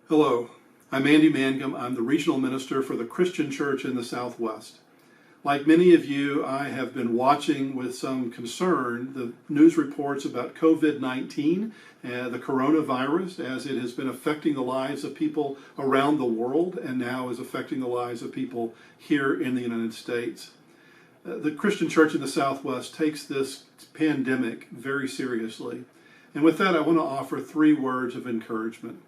Hello, I'm Andy Mangum. I'm the regional minister for the Christian Church in the Southwest. Like many of you, I have been watching with some concern the news reports about COVID-19, the coronavirus, as it has been affecting the lives of people around the world and now is affecting the lives of people here in the United States. The Christian Church in the Southwest takes this pandemic very seriously. And with that, I want to offer 3 words of encouragement.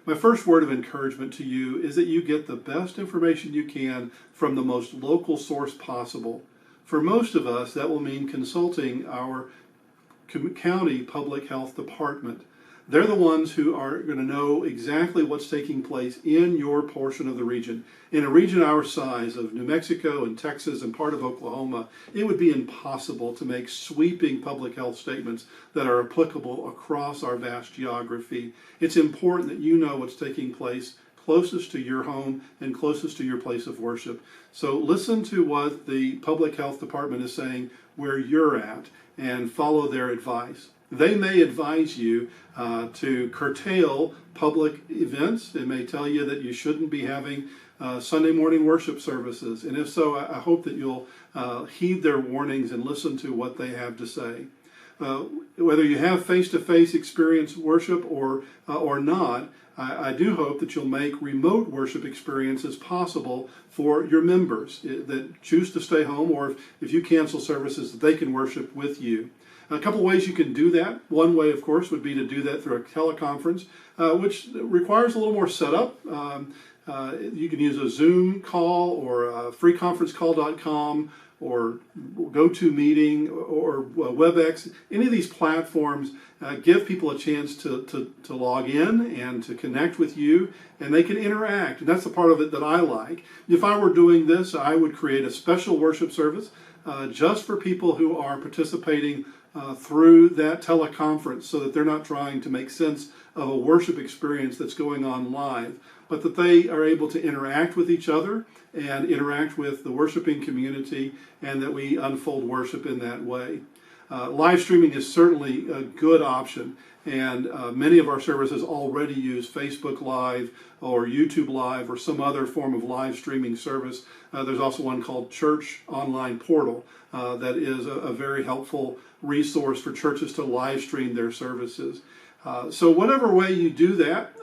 My first word of encouragement to you is that you get the best information you can from the most local source possible. For most of us, that will mean consulting our county public health department. They're the ones who are going to know exactly what's taking place in your portion of the region. In a region our size of New Mexico and Texas and part of Oklahoma, it would be impossible to make sweeping public health statements that are applicable across our vast geography. It's important that you know what's taking place closest to your home and closest to your place of worship. So listen to what the public health department is saying where you're at and follow their advice. They may advise you to curtail public events. They may tell you that you shouldn't be having Sunday morning worship services. And if so, I hope that you'll heed their warnings and listen to what they have to say. Whether you have face-to-face experience worship or not, I do hope that you'll make remote worship experiences possible for your members that choose to stay home, or if you cancel services, that they can worship with you. A couple ways you can do that. One way, of course, would be to do that through a teleconference, which requires a little more setup. You can use a Zoom call or freeconferencecall.com or GoToMeeting or WebEx. Any of these platforms give people a chance to log in and to connect with you, and they can interact. And that's the part of it that I like. If I were doing this, I would create a special worship service just for people who are participating through that teleconference, so that they're not trying to make sense of a worship experience that's going on live, but that they are able to interact with each other and interact with the worshiping community, and that we unfold worship in that way. Live streaming is certainly a good option, and many of our services already use Facebook Live or YouTube Live or some other form of live streaming service. There's also one called Church Online Portal that is a very helpful resource for churches to live stream their services. So whatever way you do that,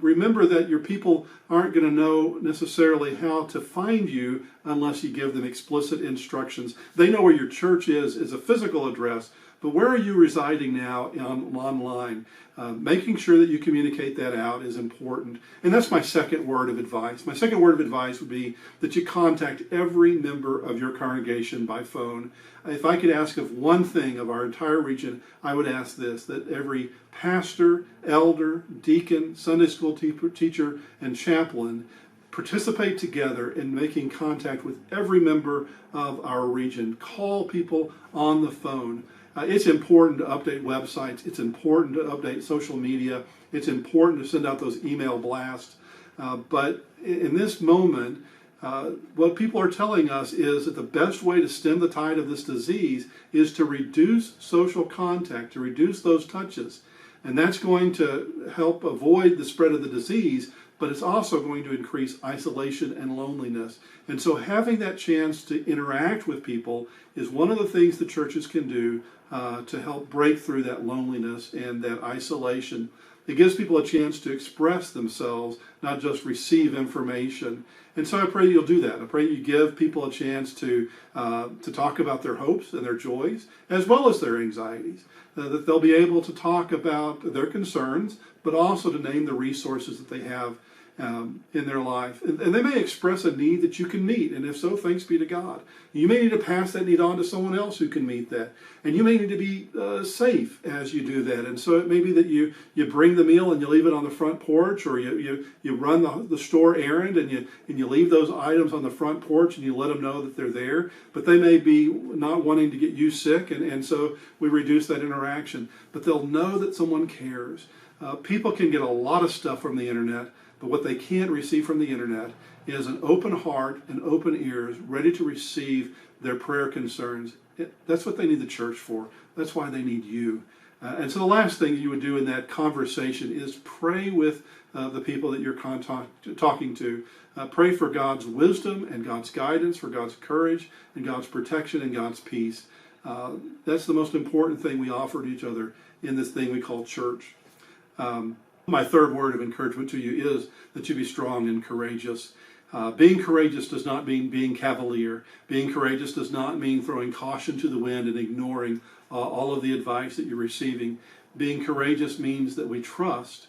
remember that your people aren't going to know necessarily how to find you unless you give them explicit instructions. They know where your church is a physical address, but where are you residing now online? Making sure that you communicate that out is important. And that's my second word of advice. My second word of advice would be that you contact every member of your congregation by phone. If I could ask of one thing of our entire region, I would ask this: that every pastor, elder, deacon, Sunday school teacher, and chaplain participate together in making contact with every member of our region. Call people on the phone. It's important to update websites. It's important to update social media. It's important to send out those email blasts. But in this moment, what people are telling us is that the best way to stem the tide of this disease is to reduce social contact, to reduce those touches. And that's going to help avoid the spread of the disease, but it's also going to increase isolation and loneliness. And so having that chance to interact with people is one of the things that churches can do to help break through that loneliness and that isolation. It gives people a chance to express themselves, not just receive information. And so I pray you'll do that. I pray you give people a chance to talk about their hopes and their joys, as well as their anxieties. That they'll be able to talk about their concerns, but also to name the resources that they have in their life. And they may express a need that you can meet, and if so, thanks be to God. You may need to pass that need on to someone else who can meet that. And you may need to be safe as you do that. And so it may be that you bring the meal and you leave it on the front porch, or you run the store errand and you leave those items on the front porch and you let them know that they're there. But they may be not wanting to get you sick, and so we reduce that interaction. But they'll know that someone cares. People can get a lot of stuff from the internet, but what they can't receive from the internet is an open heart and open ears, ready to receive their prayer concerns. That's what they need the church for. That's why they need you. And so the last thing you would do in that conversation is pray with the people that you're talking to. Pray for God's wisdom and God's guidance, for God's courage and God's protection and God's peace. That's the most important thing we offer to each other in this thing we call church. My third word of encouragement to you is that you be strong and courageous. Being courageous does not mean being cavalier. Being courageous does not mean throwing caution to the wind and ignoring all of the advice that you're receiving. Being courageous means that we trust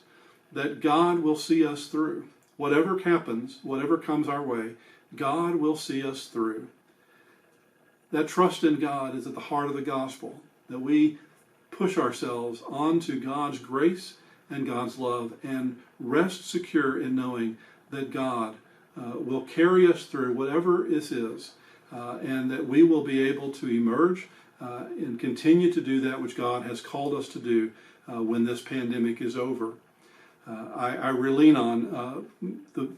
that God will see us through. Whatever happens, whatever comes our way, God will see us through. That trust in God is at the heart of the gospel, that we push ourselves onto God's grace and God's love and rest secure in knowing that God will carry us through whatever this is, and that we will be able to emerge and continue to do that which God has called us to do when this pandemic is over. I lean on the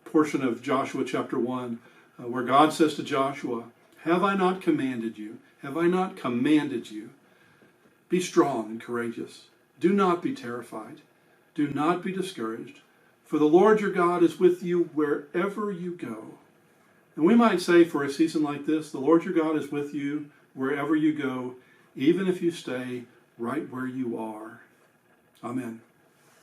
portion of Joshua chapter 1 where God says to Joshua, "Have I not commanded you? Have I not commanded you? Be strong and courageous. Do not be terrified. Do not be discouraged. For the Lord your God is with you wherever you go." And we might say for a season like this, the Lord your God is with you wherever you go, even if you stay right where you are. Amen.